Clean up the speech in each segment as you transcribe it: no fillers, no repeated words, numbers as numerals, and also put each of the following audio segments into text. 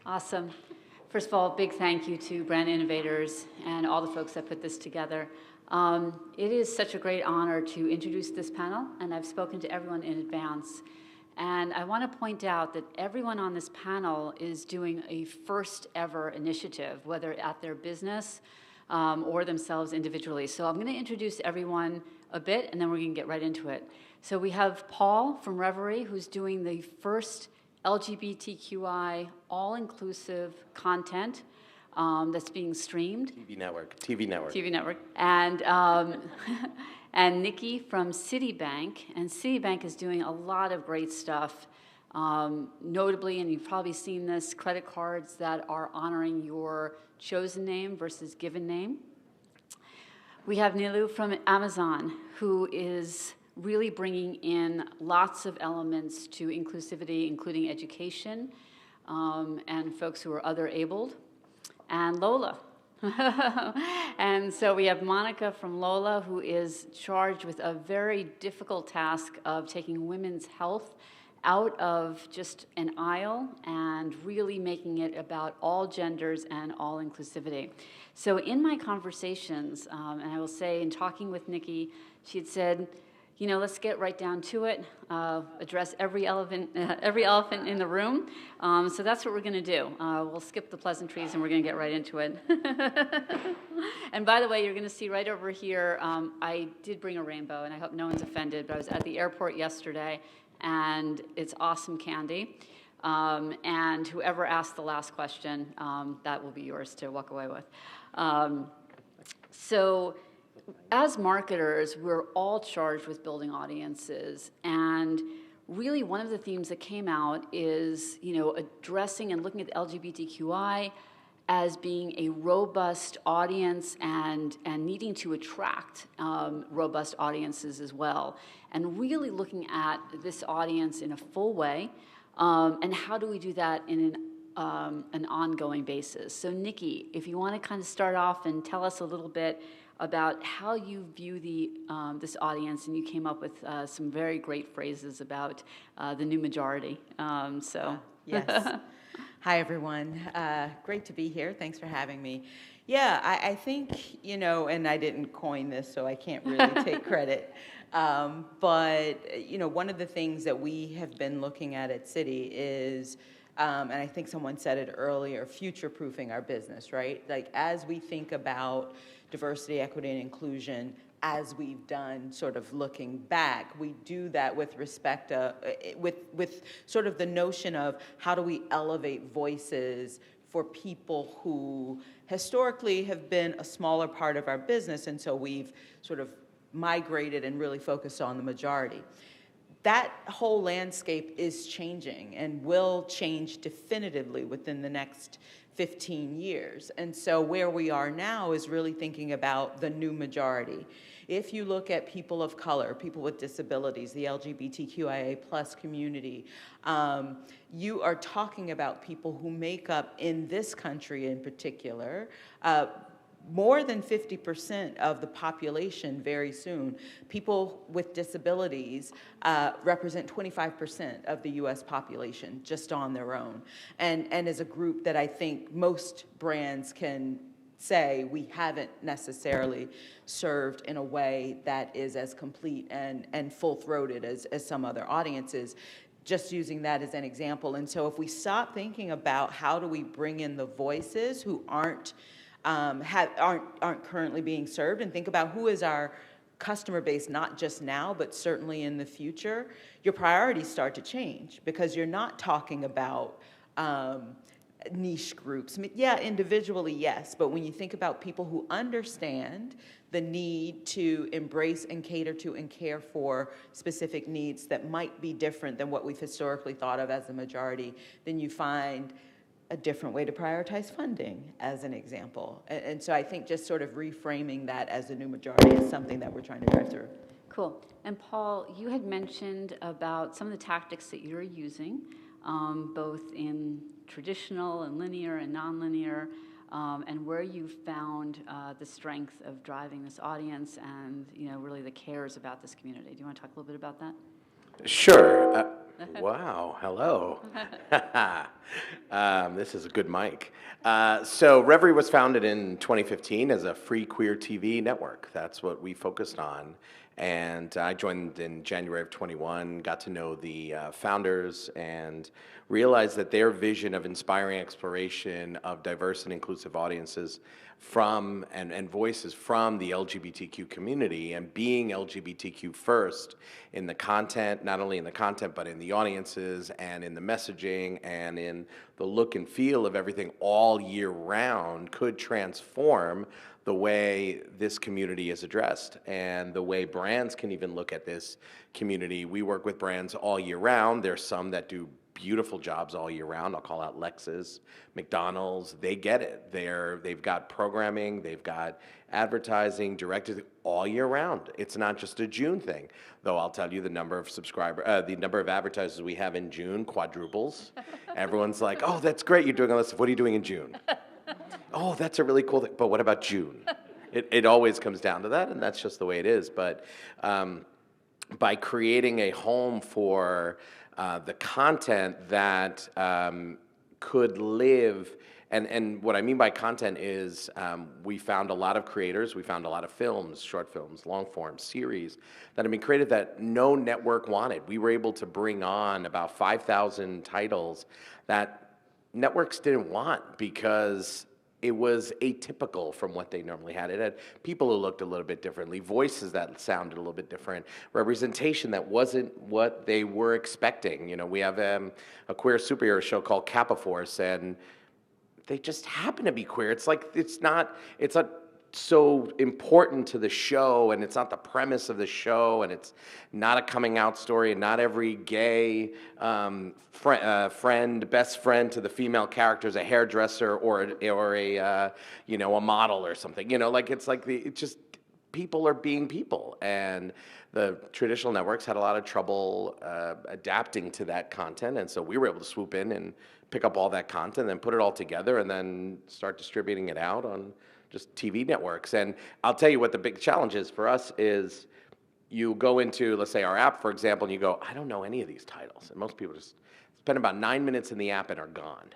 Awesome. First of all, big thank you to Brand Innovators and all the folks that put this together. It is such a great honor to introduce this panel, and I've spoken to everyone in advance. And I want to point out that everyone on this panel is doing a first ever initiative, whether at their business or themselves individually. So I'm going to introduce everyone a bit, and then we're going to get right into it. So we have Paul from Revry, who's doing the first LGBTQI all-inclusive content that's being streamed. TV network. And Nikki from Citibank. And Citibank is doing a lot of great stuff, notably, and you've probably seen this, credit cards that are honoring your chosen name versus given name. We have Nilu from Amazon, who is really bringing in lots of elements to inclusivity, including education and folks who are other abled, and LOLA. And so we have Monica from LOLA, who is charged with a very difficult task of taking women's health out of just an aisle and really making it about all genders and all inclusivity. So in my conversations, and I will say in talking with Nikki, she had said, you know, let's get right down to it, address every elephant in the room. So that's what we're going to do. We'll skip the pleasantries and we're going to get right into it. And by the way, you're going to see right over here, I did bring a rainbow, and I hope no one's offended, but I was at the airport yesterday, and it's awesome candy. And whoever asked the last question, that will be yours to walk away with. So as marketers, we're all charged with building audiences, and really one of the themes that came out is, you know, addressing and looking at the LGBTQI as being a robust audience and needing to attract robust audiences as well, and really looking at this audience in a full way, and how do we do that in an ongoing basis. So Nikki, if you want to kind of start off and tell us a little bit about how you view this audience, and you came up with some very great phrases about the new majority. Yes. Hi, everyone. Great to be here. Thanks for having me. Yeah, I think, you know, and I didn't coin this, so I can't really take credit. But, you know, one of the things that we have been looking at Citi is, and I think someone said it earlier, future-proofing our business, right? Like, as we think about diversity, equity, and inclusion, as we've done sort of looking back, we do that with respect to, with sort of the notion of how do we elevate voices for people who historically have been a smaller part of our business, and so we've sort of migrated and really focused on the majority. That whole landscape is changing and will change definitively within the next 15 years. And so where we are now is really thinking about the new majority. If you look at people of color, people with disabilities, the LGBTQIA plus community, you are talking about people who make up, in this country in particular, more than 50% of the population very soon. People with disabilities represent 25% of the US population just on their own. And as a group that I think most brands can say we haven't necessarily served in a way that is as complete and full-throated as some other audiences, just using that as an example. And so if we stop thinking about how do we bring in the voices who aren't currently being served, and think about who is our customer base, not just now, but certainly in the future, your priorities start to change, because you're not talking about niche groups. I mean, yeah, individually, yes, but when you think about people who understand the need to embrace and cater to and care for specific needs that might be different than what we've historically thought of as the majority, then you find a different way to prioritize funding, as an example. And so I think just sort of reframing that as a new majority is something that we're trying to drive through. Cool. And Paul, you had mentioned about some of the tactics that you're using, both in traditional and linear and nonlinear, and where you found the strength of driving this audience and, you know, really the cares about this community. Do you want to talk a little bit about that? Sure. Wow, hello. This is a good mic. So Revry was founded in 2015 as a free queer TV network. That's what we focused on. And I joined in January of 21, got to know the founders and realized that their vision of inspiring exploration of diverse and inclusive audiences from and voices from the LGBTQ community and being LGBTQ first in the content, not only in the content, but in the audiences and in the messaging and in the look and feel of everything all year round could transform the way this community is addressed and the way brands can even look at this community. We work with brands all year round. There's some that do beautiful jobs all year round. I'll call out Lexus, McDonald's. They get it. They've got programming, they've got advertising, directed all year round. It's not just a June thing, though. I'll tell you the number of advertisers we have in June quadruples. Everyone's like, "Oh, that's great. You're doing all this. What are you doing in June?" "Oh, that's a really cool thing. But what about June?" It always comes down to that, and that's just the way it is. But by creating a home for the content that could live, and what I mean by content is we found a lot of creators, we found a lot of films, short films, long form, series that have been created that no network wanted. We were able to bring on about 5,000 titles that networks didn't want because it was atypical from what they normally had. It had people who looked a little bit differently, voices that sounded a little bit different, representation that wasn't what they were expecting. You know, we have a queer superhero show called Kappa Force, and they just happen to be queer. It's like it's not so important to the show, and it's not the premise of the show, and it's not a coming out story, and not every gay best friend to the female character is a hairdresser or a a model or something. You know, like it's just people are being people, and the traditional networks had a lot of trouble adapting to that content, and so we were able to swoop in and pick up all that content, and then put it all together, and then start distributing it out on just TV networks. And I'll tell you what the big challenge is for us is you go into, let's say, our app, for example, and you go, "I don't know any of these titles." And most people just spend about 9 minutes in the app and are gone.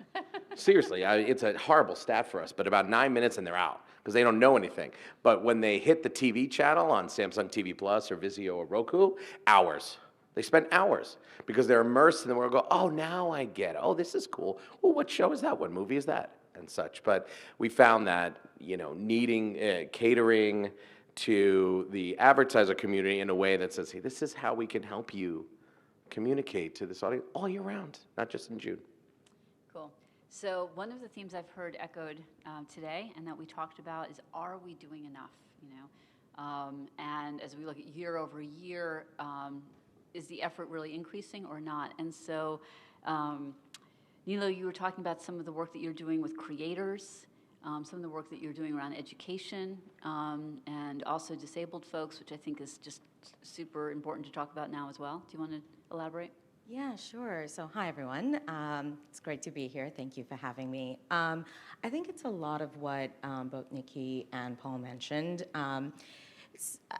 Seriously, it's a horrible stat for us, but about 9 minutes and they're out because they don't know anything. But when they hit the TV channel on Samsung TV Plus or Vizio or Roku, hours. They spend hours because they're immersed in the world. Go, "Oh, now I get it. Oh, this is cool. Oh, what show is that? What movie is that?" And such. But we found that, needing catering to the advertiser community in a way that says, "Hey, this is how we can help you communicate to this audience all year round, not just in June." Cool. So one of the themes I've heard echoed today and that we talked about is, are we doing enough? And as we look at year over year, is the effort really increasing or not? And so, Nilo, you were talking about some of the work that you're doing with creators, some of the work that you're doing around education, and also disabled folks, which I think is just super important to talk about now as well. Do you want to elaborate? Yeah, sure. So hi, everyone. It's great to be here. Thank you for having me. I think it's a lot of what both Nikki and Paul mentioned.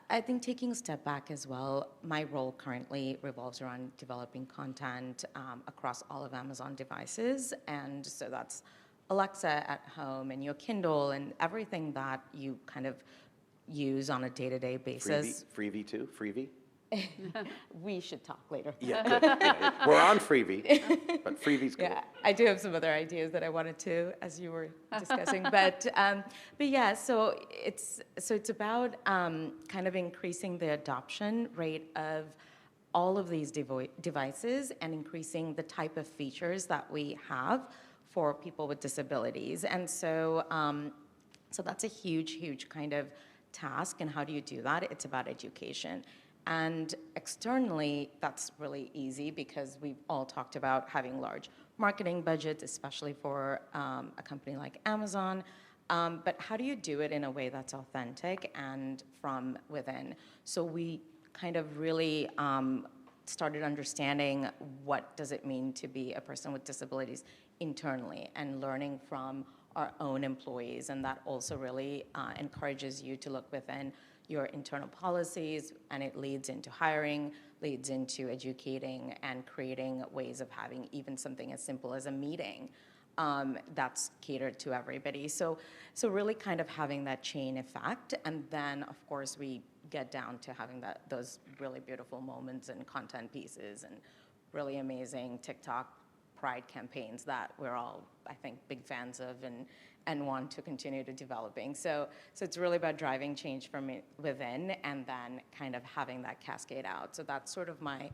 I think taking a step back as well, my role currently revolves around developing content across all of Amazon devices. And so that's Alexa at home and your Kindle and everything that you kind of use on a day-to-day basis. Freebie too? Freebie? We should talk later. Yeah, good. Yeah. We're on Freebie, but Freebie's cool. Yeah, I do have some other ideas that I wanted to, as you were discussing, but yeah, so it's about kind of increasing the adoption rate of all of these devices and increasing the type of features that we have for people with disabilities, and so that's a huge kind of task. And how do you do that? It's about education. And externally, that's really easy because we've all talked about having large marketing budgets, especially for a company like Amazon. But how do you do it in a way that's authentic and from within? So we kind of really started understanding what does it mean to be a person with disabilities internally and learning from our own employees. And that also really encourages you to look within your internal policies, and it leads into hiring leads into educating and creating ways of having even something as simple as a meeting that's catered to everybody. So really kind of having that chain effect, and then of course we get down to having those really beautiful moments and content pieces and really amazing TikTok Pride campaigns that we're all, I think, big fans of and want to continue to developing. So it's really about driving change from within and then kind of having that cascade out. So that's sort of my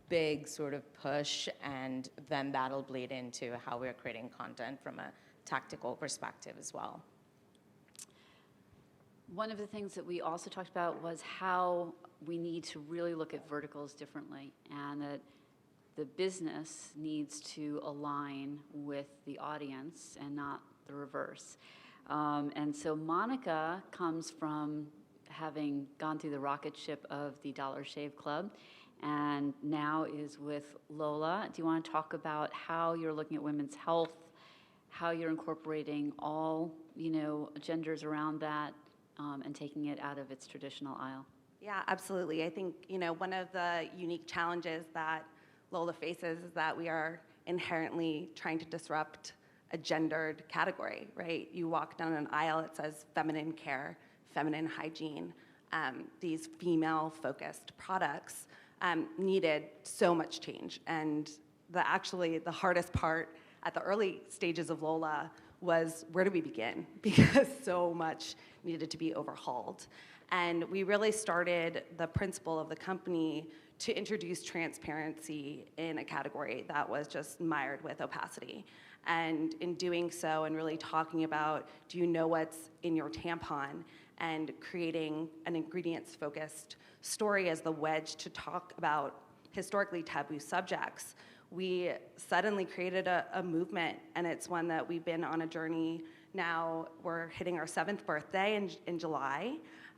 big sort of push, and then that'll bleed into how we're creating content from a tactical perspective as well. One of the things that we also talked about was how we need to really look at verticals differently, and that the business needs to align with the audience and not the reverse. And so Monica comes from having gone through the rocket ship of the Dollar Shave Club and now is with LOLA. Do you want to talk about how you're looking at women's health, how you're incorporating all, genders around that, and taking it out of its traditional aisle? Yeah, absolutely. I think, one of the unique challenges that LOLA faces is that we are inherently trying to disrupt a gendered category, right? You walk down an aisle, it says feminine care, feminine hygiene. These female-focused products needed so much change. And the hardest part at the early stages of LOLA was, where do we begin? Because so much needed to be overhauled. And we really started the principle of the company to introduce transparency in a category that was just mired with opacity. And in doing so, and really talking about, do you know what's in your tampon? And creating an ingredients-focused story as the wedge to talk about historically taboo subjects, we suddenly created a movement, and it's one that we've been on a journey now. We're hitting our 7th birthday in July.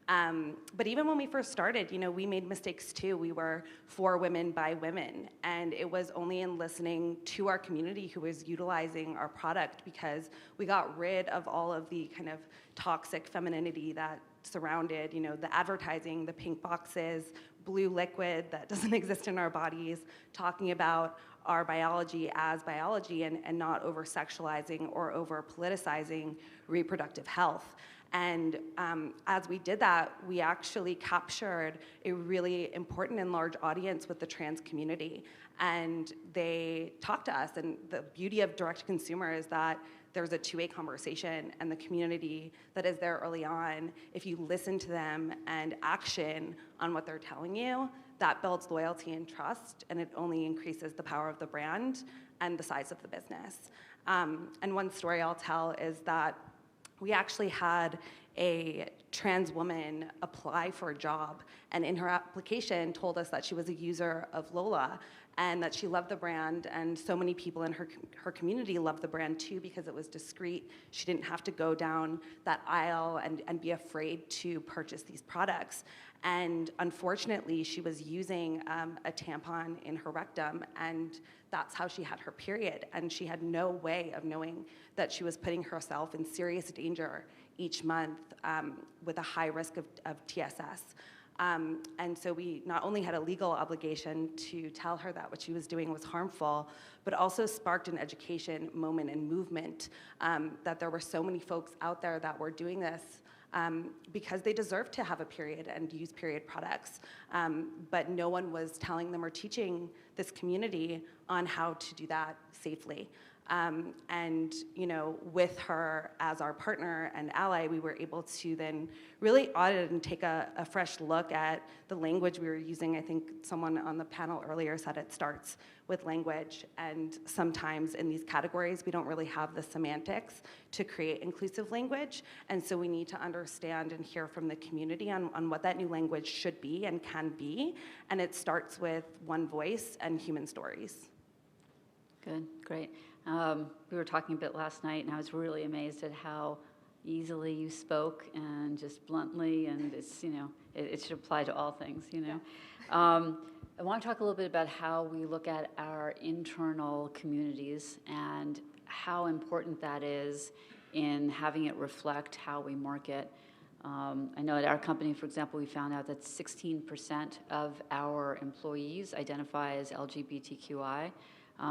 But even when we first started, we made mistakes too. We were for women by women, and it was only in listening to our community who was utilizing our product, because we got rid of all of the kind of toxic femininity that surrounded, the advertising, the pink boxes, blue liquid that doesn't exist in our bodies, talking about our biology as biology and not over-sexualizing or over-politicizing reproductive health. And as we did that, we actually captured a really important and large audience with the trans community. And they talked to us, and the beauty of direct-to-consumer is that there's a two-way conversation, and the community that is there early on, if you listen to them and action on what they're telling you, that builds loyalty and trust, and it only increases the power of the brand and the size of the business. And one story I'll tell is that we actually had a trans woman apply for a job, and in her application told us that she was a user of LOLA and that she loved the brand, and so many people in her community loved the brand too because it was discreet. She didn't have to go down that aisle and be afraid to purchase these products. And unfortunately, she was using a tampon in her rectum, and that's how she had her period. And she had no way of knowing that she was putting herself in serious danger each month with a high risk of TSS. And so we not only had a legal obligation to tell her that what she was doing was harmful, but also sparked an education moment and movement, that there were so many folks out there that were doing this because they deserve to have a period and use period products. But no one was telling them or teaching this community on how to do that safely. And with her as our partner and ally, we were able to then really audit and take a fresh look at the language we were using. I think someone on the panel earlier said it starts with language, and sometimes in these categories, we don't really have the semantics to create inclusive language, and so we need to understand and hear from the community on what that new language should be and can be, and it starts with one voice and human stories. Good, great. We were talking a bit last night, and I was really amazed at how easily you spoke and just bluntly, and it's, it should apply to all things, I want to talk a little bit about how we look at our internal communities and how important that is in having it reflect how we market. I know at our company, for example, we found out that 16% of our employees identify as LGBTQI.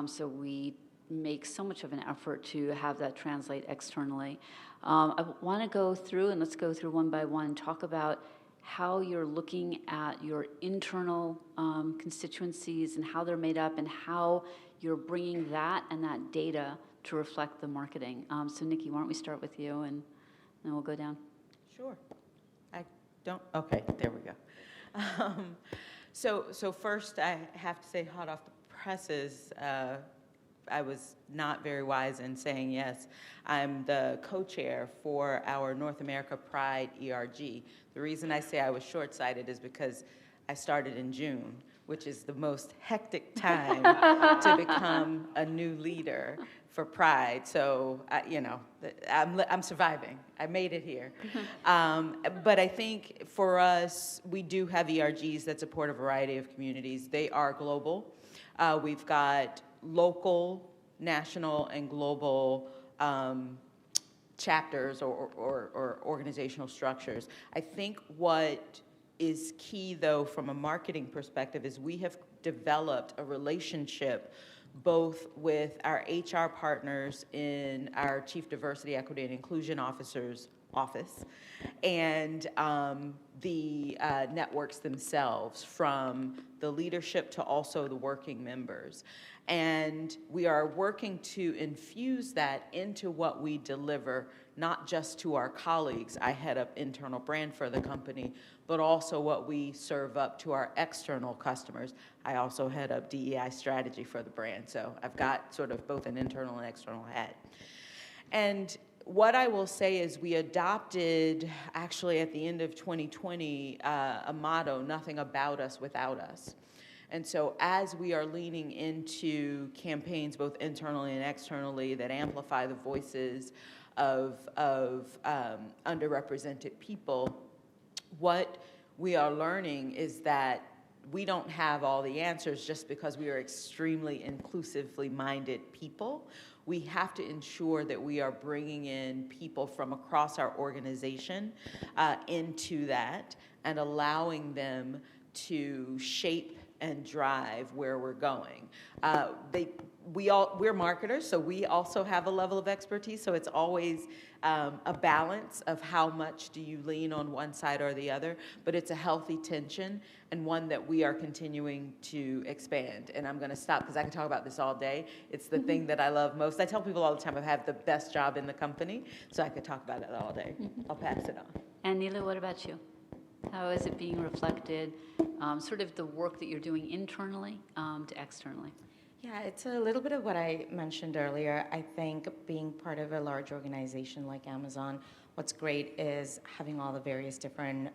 So we make so much of an effort to have that translate externally. I want to go through, and let's go through one by one, talk about how you're looking at your internal constituencies and how they're made up and how you're bringing that and that data to reflect the marketing. So Nikki, why don't we start with you and then we'll go down. Sure. Okay, there we go. So first I have to say, hot off the presses, I was not very wise in saying yes. I'm the co-chair for our North America Pride ERG. The reason I say I was short-sighted is because I started in June, which is the most hectic time to become a new leader for Pride. So, I'm surviving. I made it here. But I think for us, we do have ERGs that support a variety of communities. They are global. We've got local, national, and global chapters or organizational structures. I think what is key, though, from a marketing perspective, is we have developed a relationship both with our HR partners in our Chief Diversity, Equity, and Inclusion Officer's office and the networks themselves, from the leadership to also the working members. And we are working to infuse that into what we deliver, not just to our colleagues. I head up internal brand for the company, but also what we serve up to our external customers. I also head up DEI strategy for the brand. So I've got sort of both an internal and external hat. And what I will say is we adopted, actually at the end of 2020, a motto, nothing about us without us. And so as we are leaning into campaigns, both internally and externally, that amplify the voices of underrepresented people, what we are learning is that we don't have all the answers just because we are extremely inclusively minded people. We have to ensure that we are bringing in people from across our organization into that and allowing them to shape and drive where we're going. We're marketers, so we also have a level of expertise, so it's always a balance of how much do you lean on one side or the other, but it's a healthy tension and one that we are continuing to expand. And I'm gonna stop because I can talk about this all day. It's the thing that I love most. I tell people all the time I've had the best job in the company, so I could talk about it all day. I'll pass it on. And Neela, what about you? How is it being reflected, sort of the work that you're doing internally to externally? Yeah, it's a little bit of what I mentioned earlier. I think being part of a large organization like Amazon, what's great is having all the various different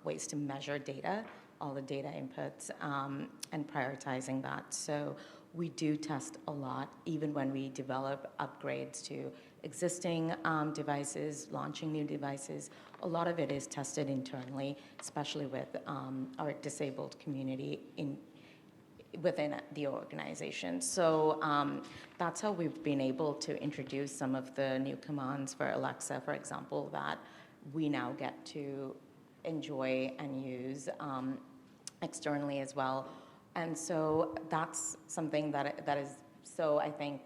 ways to measure data, all the data inputs, and prioritizing that. So we do test a lot, even when we develop upgrades to existing devices, launching new devices. A lot of it is tested internally, especially with our disabled community within the organization. So that's how we've been able to introduce some of the new commands for Alexa, for example, that we now get to enjoy and use externally as well. And so that's something that is so, I think,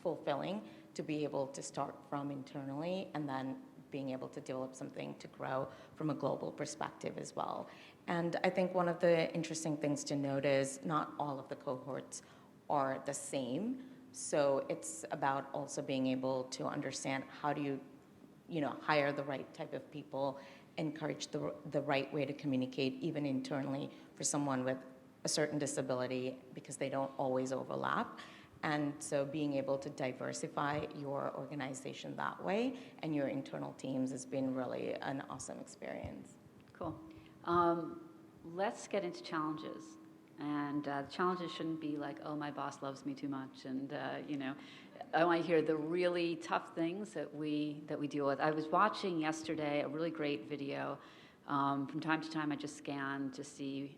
fulfilling to be able to start from internally and then being able to develop something to grow from a global perspective as well. And I think one of the interesting things to note is not all of the cohorts are the same. So it's about also being able to understand how do you hire the right type of people, encourage the right way to communicate, even internally, for someone with a certain disability, because they don't always overlap. And so being able to diversify your organization that way and your internal teams has been really an awesome experience. Cool. Let's get into challenges. And challenges shouldn't be like, oh, my boss loves me too much. And, I want to hear the really tough things that we deal with. I was watching yesterday a really great video. From time to time, I just scan to see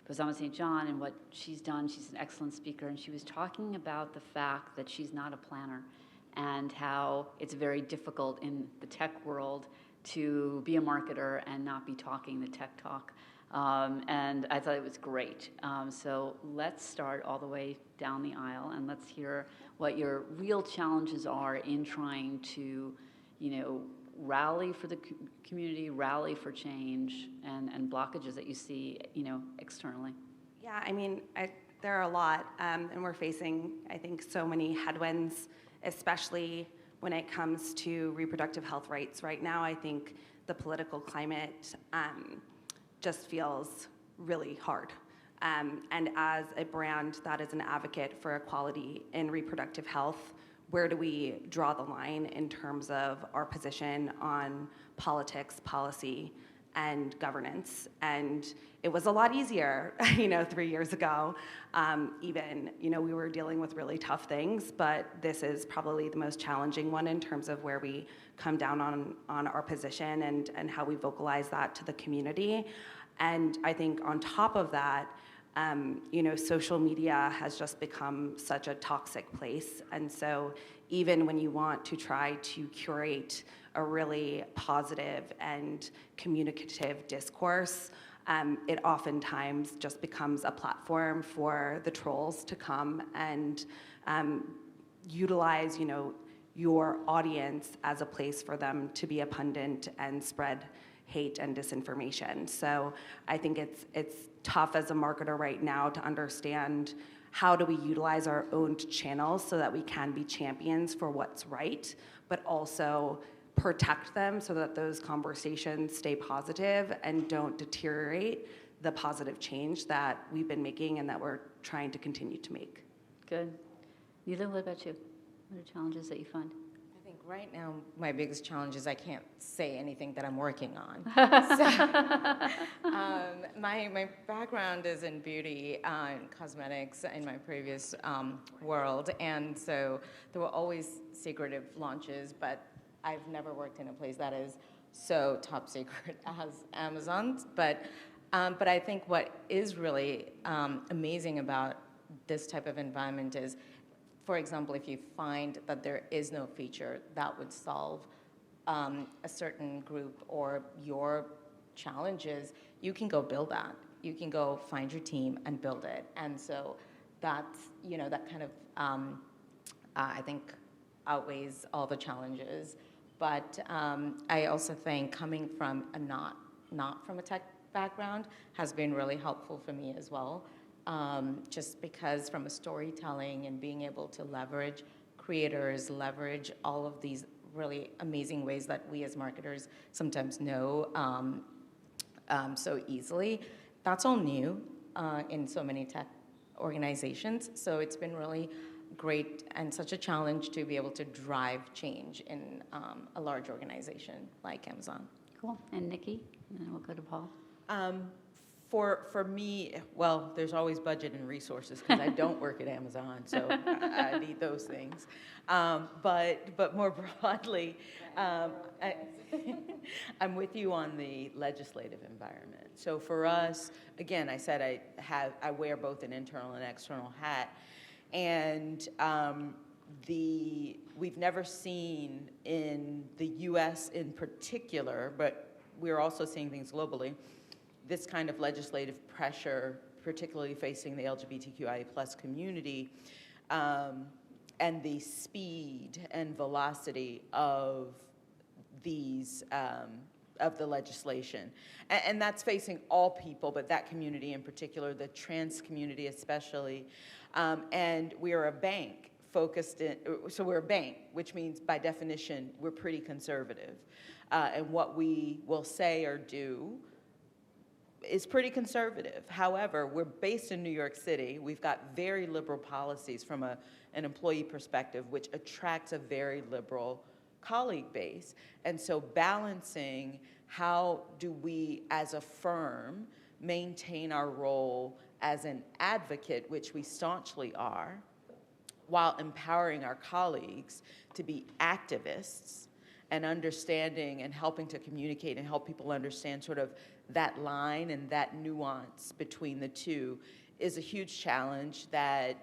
Bozama St. John and what she's done. She's an excellent speaker, and she was talking about the fact that she's not a planner and how it's very difficult in the tech world to be a marketer and not be talking the tech talk. And I thought it was great. So let's start all the way down the aisle and let's hear what your real challenges are in trying to, rally for the community, rally for change, and blockages that you see, externally. Yeah, I mean, there are a lot, and we're facing, I think, so many headwinds, especially when it comes to reproductive health rights. Right now, I think the political climate just feels really hard. And as a brand that is an advocate for equality in reproductive health, where do we draw the line in terms of our position on politics, policy, and governance? And it was a lot easier, 3 years ago. Even, we were dealing with really tough things, but this is probably the most challenging one in terms of where we come down on our position and how we vocalize that to the community. And I think on top of that, social media has just become such a toxic place. And so even when you want to try to curate a really positive and communicative discourse, it oftentimes just becomes a platform for the trolls to come and utilize, your audience as a place for them to be a pundit and spread hate and disinformation. So I think it's tough as a marketer right now to understand how do we utilize our own channels so that we can be champions for what's right, but also protect them so that those conversations stay positive and don't deteriorate the positive change that we've been making and that we're trying to continue to make. Good. Neela, what about you? What are challenges that you find? I think right now my biggest challenge is I can't say anything that I'm working on. My background is in beauty and cosmetics in my previous world, and so there were always secretive launches, but I've never worked in a place that is so top secret as Amazon's. But I think what is really amazing about this type of environment is, for example, if you find that there is no feature that would solve a certain group or your challenges, you can go build that. You can go find your team and build it. And so that's, that kind of, I think, outweighs all the challenges. But I also think coming from not from a tech background has been really helpful for me as well. Just because from a storytelling and being able to leverage creators, leverage all of these really amazing ways that we as marketers sometimes know so easily, that's all new in so many tech organizations. So it's been really great and such a challenge to be able to drive change in a large organization like Amazon. Cool. And Nikki, and then we'll go to Paul. For me, well, there's always budget and resources because I don't work at Amazon, so I need those things. But more broadly, I'm with you on the legislative environment. So for us, again, I said I wear both an internal and external hat, and we've never seen in the U.S. in particular, but we're also seeing things globally, this kind of legislative pressure, particularly facing the LGBTQIA+ community, and the speed and velocity of these of the legislation, and that's facing all people, but that community in particular, the trans community especially, and we are a bank focused in. So we're a bank, which means by definition we're pretty conservative, and what we will say or do is pretty conservative. However, we're based in New York City. We've got very liberal policies from an employee perspective, which attracts a very liberal colleague base. And so balancing how do we as a firm maintain our role as an advocate, which we staunchly are, while empowering our colleagues to be activists and understanding and helping to communicate and help people understand sort of that line and that nuance between the two is a huge challenge that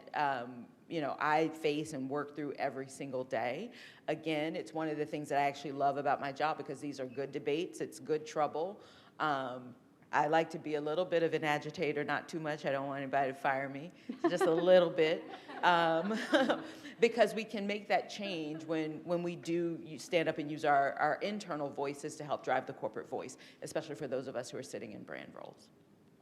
I face and work through every single day. Again, it's one of the things that I actually love about my job because these are good debates. It's good trouble. I like to be a little bit of an agitator, not too much. I don't want anybody to fire me, just a little bit. Because we can make that change when we do stand up and use our internal voices to help drive the corporate voice, especially for those of us who are sitting in brand roles.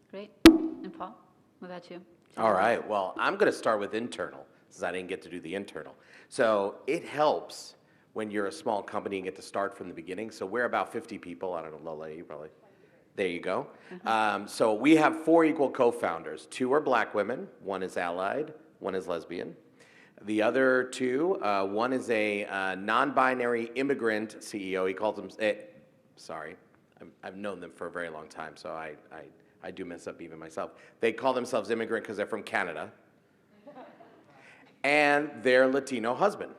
Great. And Paul, what about you? All right. Well, I'm going to start with internal, since I didn't get to do the internal. So it helps when you're a small company and get to start from the beginning. So we're about 50 people. I don't know, Lola, you probably. There you go. So we have 4 equal co-founders. 2 are black women. 1 is allied. 1 is lesbian. The other 2, one is a non-binary immigrant CEO. He calls him, I've known them for a very long time, so I do mess up even myself. They call themselves immigrant because they're from Canada. And their Latino husband.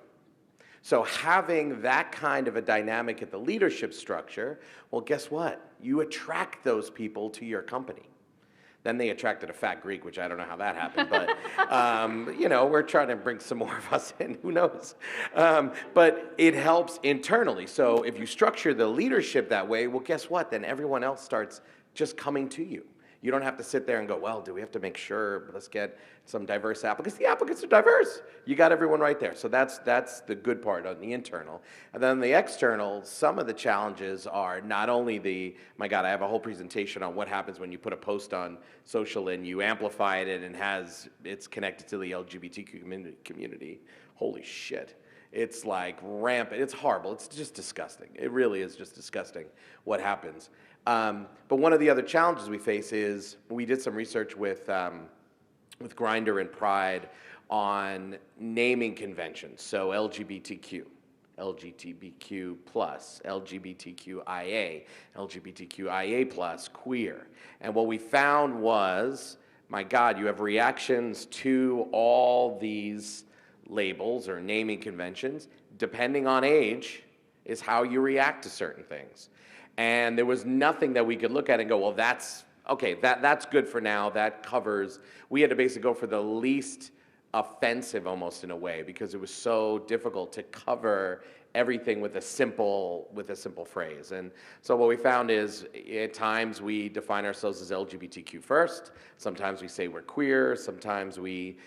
So having that kind of a dynamic at the leadership structure, well, guess what? You attract those people to your company. Then they attracted a fat Greek, which I don't know how that happened, but we're trying to bring some more of us in, who knows? But it helps internally. So if you structure the leadership that way, well, guess what? Then everyone else starts just coming to you. You don't have to sit there and go, well, do we have to make sure, let's get some diverse applicants. The applicants are diverse. You got everyone right there. So that's the good part on the internal. And then the external, some of the challenges are not only my God, I have a whole presentation on what happens when you put a post on social and you amplify it and it's connected to the LGBTQ community. Holy shit. It's like rampant. It's horrible. It's just disgusting. It really is just disgusting what happens. But one of the other challenges we face is we did some research with Grindr and Pride on naming conventions. So LGBTQ, LGBTQ+, LGBTQIA, LGBTQIA+, queer. And what we found was, my God, you have reactions to all these labels or naming conventions, depending on age, is how you react to certain things. And there was nothing that we could look at and go, well, that's good for now, that covers. We had to basically go for the least offensive almost in a way because it was so difficult to cover everything with a simple phrase. And so what we found is at times we define ourselves as LGBTQ first, sometimes we say we're queer, sometimes we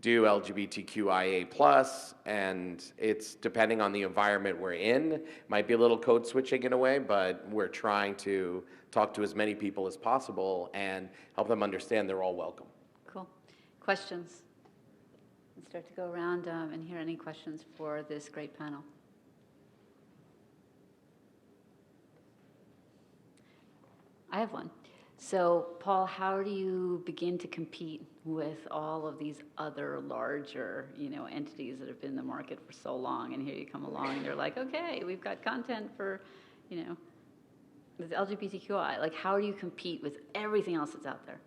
do LGBTQIA+, and it's depending on the environment we're in. Might be a little code switching in a way, but we're trying to talk to as many people as possible and help them understand they're all welcome. Cool. Questions? Let's start to go around and hear any questions for this great panel. I have one. So, Paul, how do you begin to compete with all of these other larger, entities that have been in the market for so long, and here you come along and they're like, okay, we've got content for, with LGBTQI. Like, how do you compete with everything else that's out there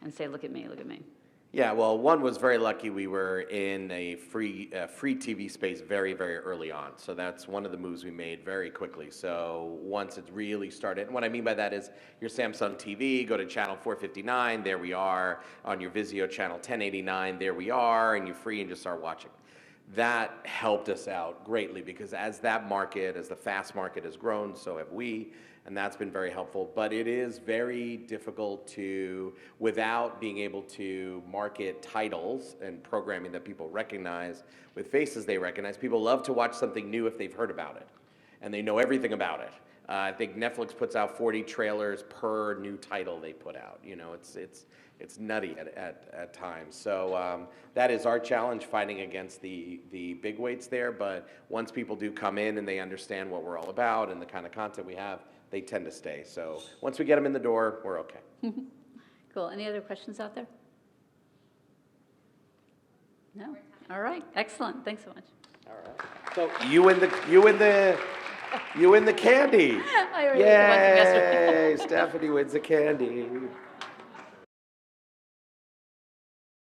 and say, look at me, look at me? Yeah, well, one was very lucky we were in a free TV space very, very early on. So that's one of the moves we made very quickly. So once it really started, and what I mean by that is your Samsung TV, go to channel 459, there we are. On your Vizio channel 1089, there we are, and you're free and just start watching. That helped us out greatly because as that market, as the FAST market has grown, so have we. And that's been very helpful, but it is very difficult to, without being able to market titles and programming that people recognize with faces they recognize. People love to watch something new if they've heard about it, and they know everything about it. I think Netflix puts out 40 trailers per new title they put out. It's nutty at times. So that is our challenge, fighting against the big weights there. But once people do come in and they understand what we're all about and the kind of content we have, they tend to stay. So once we get them in the door, we're okay. Cool. Any other questions out there? No? All right. Excellent. Thanks so much. All right. So you win the candy. I already won yesterday. Yay! Stephanie wins the candy.